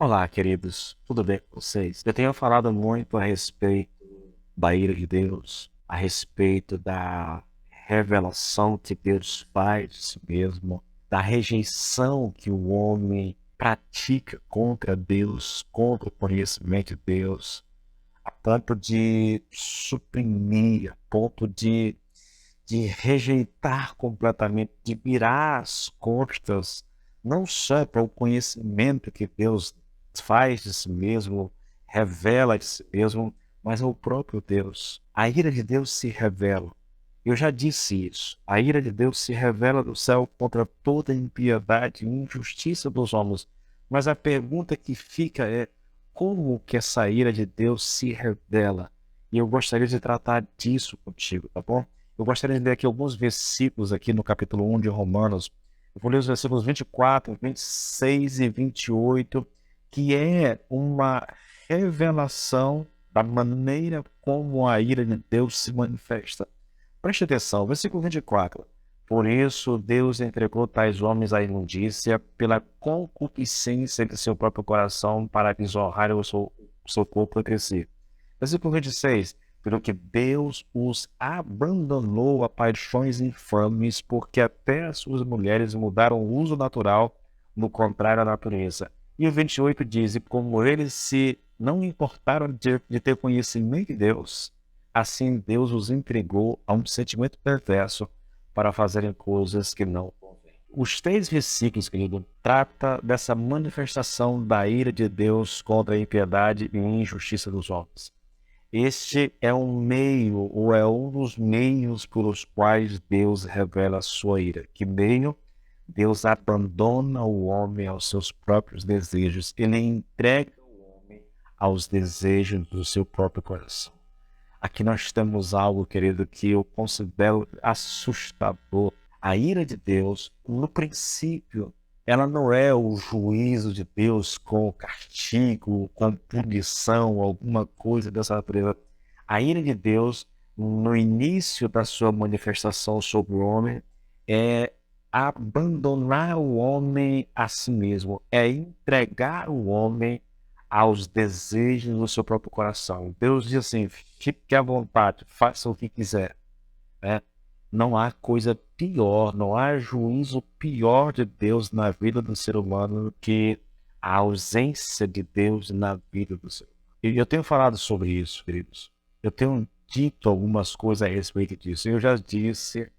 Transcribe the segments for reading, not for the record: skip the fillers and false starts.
Olá, queridos, tudo bem com vocês? Eu tenho falado muito a respeito da ira de Deus, a respeito da revelação que Deus faz de si mesmo, da rejeição que o homem pratica contra Deus, contra o conhecimento de Deus, a ponto de suprimir, a ponto de rejeitar completamente, de virar as costas, não só para o conhecimento que Deus faz de si mesmo, revela de si mesmo, mas ao próprio Deus. A ira de Deus se revela. Eu já disse isso. A ira de Deus se revela do céu contra toda impiedade e injustiça dos homens. Mas a pergunta que fica é: como que essa ira de Deus se revela? E eu gostaria de tratar disso contigo, tá bom? Eu gostaria de ler aqui alguns versículos aqui no capítulo 1 de Romanos. Eu vou ler os versículos 24, 26 e 28, que é uma revelação da maneira como a ira de Deus se manifesta. Preste atenção, versículo 24. Por isso Deus entregou tais homens à imundícia pela concupiscência de seu próprio coração para desonrar o seu corpo entre si. Versículo 26. Pelo que Deus os abandonou a paixões infames, porque até as suas mulheres mudaram o uso natural, no contrário à natureza. E o 28 diz: e como eles se não importaram de ter conhecimento de Deus, assim Deus os entregou a um sentimento perverso para fazerem coisas que não convêm. Os 3 versículos, querido, trata dessa manifestação da ira de Deus contra a impiedade e a injustiça dos homens. Este é um meio, ou é um dos meios pelos quais Deus revela a sua ira. Que meio? Deus abandona o homem aos seus próprios desejos. Ele entrega o homem aos desejos do seu próprio coração. Aqui nós temos algo, querido, que eu considero assustador. A ira de Deus, no princípio, ela não é o juízo de Deus com castigo, com punição, alguma coisa dessa natureza. A ira de Deus, no início da sua manifestação sobre o homem, é abandonar o homem a si mesmo, é entregar o homem aos desejos do seu próprio coração. Deus diz assim: fique à vontade, faça o que quiser, né? Não há coisa pior, não há juízo pior de Deus na vida do ser humano que a ausência de Deus na vida do ser humano. E eu tenho falado sobre isso, queridos. Eu tenho dito algumas coisas a respeito disso. Eu já disse,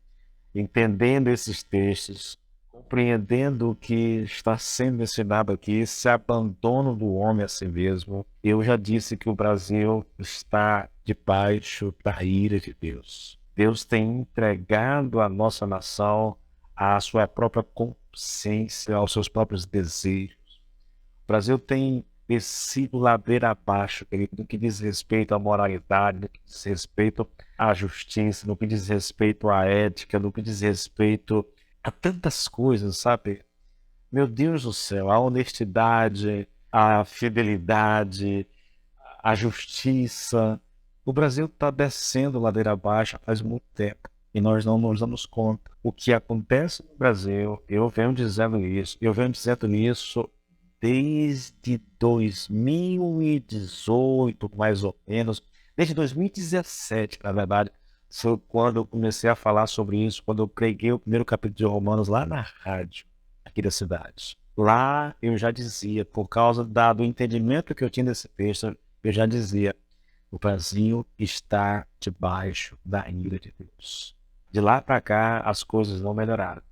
entendendo esses textos, compreendendo o que está sendo ensinado aqui, esse abandono do homem a si mesmo. Eu já disse que o Brasil está debaixo da ira de Deus. Deus tem entregado a nossa nação à sua própria consciência, aos seus próprios desejos. O Brasil tem descido ladeira abaixo, querido, no que diz respeito à moralidade, no que diz respeito à justiça, no que diz respeito à ética, no que diz respeito a tantas coisas, sabe? Meu Deus do céu, a honestidade, a fidelidade, a justiça. O Brasil está descendo ladeira abaixo faz muito tempo e nós não nos damos conta. O que acontece no Brasil, eu venho dizendo isso desde 2018, mais ou menos, desde 2017, na verdade, foi quando eu comecei a falar sobre isso, quando eu preguei o primeiro capítulo de Romanos lá na rádio, aqui da cidade. Lá eu já dizia, por causa do entendimento que eu tinha desse texto, eu já dizia: o Brasil está debaixo da ira de Deus. De lá para cá, as coisas não melhoraram.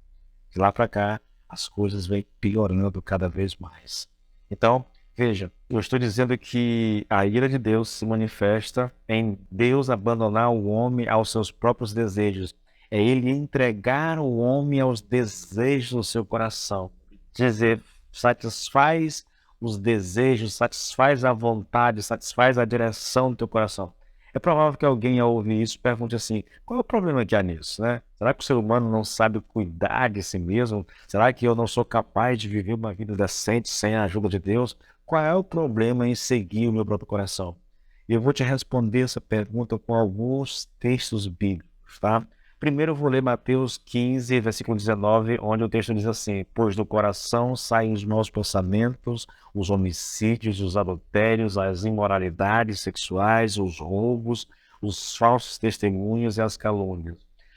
De lá para cá, as coisas vêm piorando cada vez mais. Então, veja, eu estou dizendo que a ira de Deus se manifesta em Deus abandonar o homem aos seus próprios desejos. É ele entregar o homem aos desejos do seu coração. Dizer, satisfaz os desejos, satisfaz a vontade, satisfaz a direção do teu coração. É provável que alguém ao ouvir isso pergunte assim: qual é o problema que há nisso, né? Será que o ser humano não sabe cuidar de si mesmo? Será que eu não sou capaz de viver uma vida decente sem a ajuda de Deus? Qual é o problema em seguir o meu próprio coração? E eu vou te responder essa pergunta com alguns textos bíblicos, tá? Primeiro eu vou ler Mateus 15, versículo 19, onde o texto diz assim: pois do coração saem os maus pensamentos, os homicídios, os adultérios, as imoralidades sexuais, os roubos, os falsos testemunhos e as calúnias.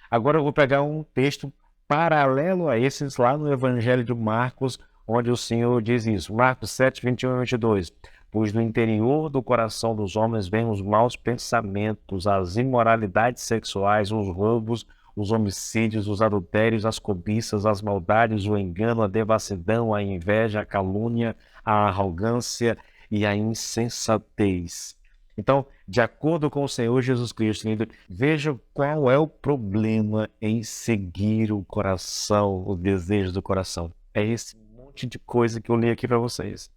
Agora eu vou pegar um texto paralelo a esses lá no Evangelho de Marcos, onde o Senhor diz isso. Marcos 7, 21 e 22. Pois do interior do coração dos homens vêm os maus pensamentos, as imoralidades sexuais, os roubos, os homicídios, os adultérios, as cobiças, as maldades, o engano, a devassidão, a inveja, a calúnia, a arrogância e a insensatez. Então, de acordo com o Senhor Jesus Cristo, veja qual é o problema em seguir o coração, o desejo do coração. É esse monte de coisa que eu li aqui para vocês.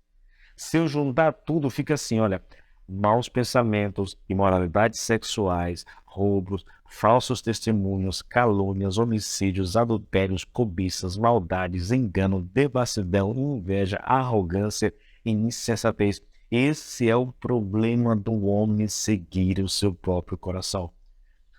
Se eu juntar tudo, fica assim, olha: maus pensamentos, imoralidades sexuais, roubos, falsos testemunhos, calúnias, homicídios, adultérios, cobiças, maldades, engano, devassidão, inveja, arrogância e insensatez. Esse é o problema do homem seguir o seu próprio coração.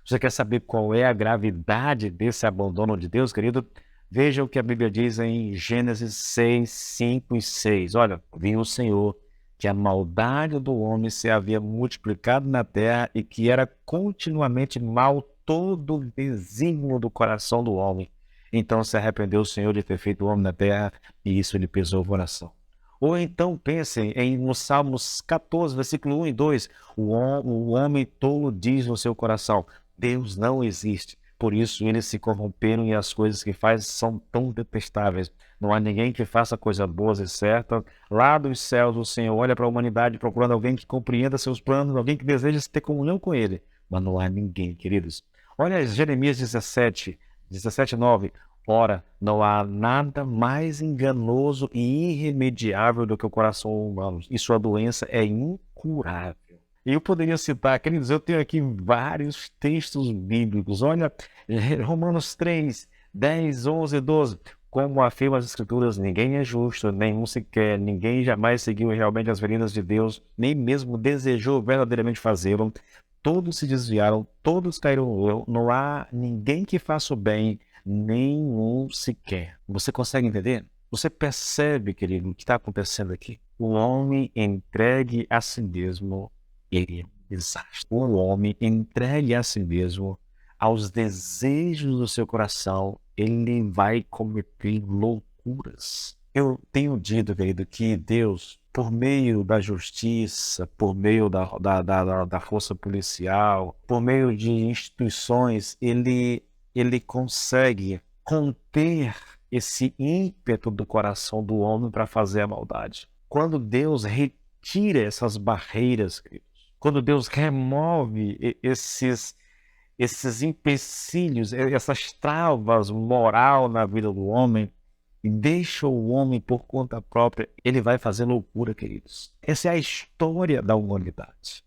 Você quer saber qual é a gravidade desse abandono de Deus, querido? Veja o que a Bíblia diz em Gênesis 6, 5 e 6. Olha, viu o Senhor que a maldade do homem se havia multiplicado na terra e que era continuamente mal todo o desígnio do coração do homem. Então se arrependeu o Senhor de ter feito o homem na terra e isso lhe pesou o coração. Ou então pensem no Salmos 14, versículo 1 e 2. O homem tolo diz no seu coração: Deus não existe. Por isso eles se corromperam e as coisas que faz são tão detestáveis. Não há ninguém que faça coisa boa e certa. Lá dos céus o Senhor olha para a humanidade procurando alguém que compreenda seus planos, alguém que deseja ter comunhão com Ele. Mas não há ninguém, queridos. Olha Jeremias 17, 9. Ora, não há nada mais enganoso e irremediável do que o coração humano, e sua doença é incurável. E eu poderia citar, queridos, eu tenho aqui vários textos bíblicos. Olha, Romanos 3, 10, 11 e 12. Como afirma as Escrituras, ninguém é justo, nenhum sequer, ninguém jamais seguiu realmente as veredas de Deus, nem mesmo desejou verdadeiramente fazê-lo. Todos se desviaram, todos caíram, não há ninguém que faça o bem, nenhum sequer. Você consegue entender? Você percebe, querido, o que está acontecendo aqui? O homem entregue a si mesmo, ele é um desastre. O homem entregue a si mesmo aos desejos do seu coração, ele vai cometer loucuras. Eu tenho dito, querido, que Deus, por meio da justiça, por meio da força policial, por meio de instituições, ele consegue conter esse ímpeto do coração do homem para fazer a maldade. Quando Deus retira essas barreiras, quando Deus remove esses empecilhos, essas travas moral na vida do homem, e deixa o homem por conta própria, ele vai fazer loucura, queridos. Essa é a história da humanidade.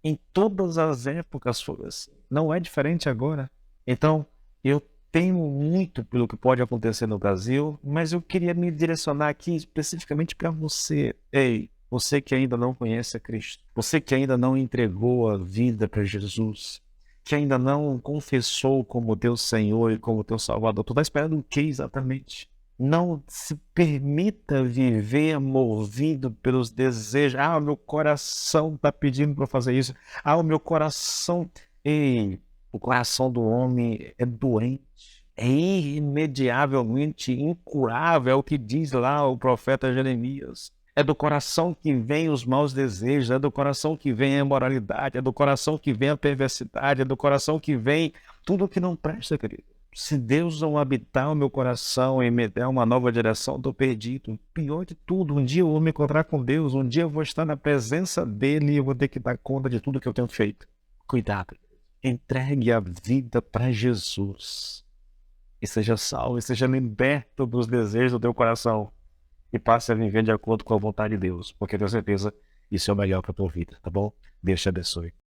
Em todas as épocas foi assim. Não é diferente agora. Então, eu temo muito pelo que pode acontecer no Brasil, mas eu queria me direcionar aqui especificamente para você. Ei, você que ainda não conhece a Cristo, você que ainda não entregou a vida para Jesus, que ainda não confessou como teu Senhor e como teu Salvador. Tu está esperando o que exatamente? Não se permita viver movido pelos desejos. Ah, o meu coração está pedindo para fazer isso. Ah, o meu coração... Ei, o coração do homem é doente. É irremediavelmente incurável. É o que diz lá o profeta Jeremias. É do coração que vem os maus desejos. É do coração que vem a imoralidade. É do coração que vem a perversidade. É do coração que vem tudo que não presta, querido. Se Deus não habitar o meu coração e me der uma nova direção, estou perdido. Pior de tudo, um dia eu vou me encontrar com Deus, um dia eu vou estar na presença dEle e eu vou ter que dar conta de tudo que eu tenho feito. Cuidado, entregue a vida para Jesus e seja salvo, e seja liberto dos desejos do teu coração e passe a viver de acordo com a vontade de Deus, porque tenho certeza isso é o melhor para a tua vida, tá bom? Deus te abençoe.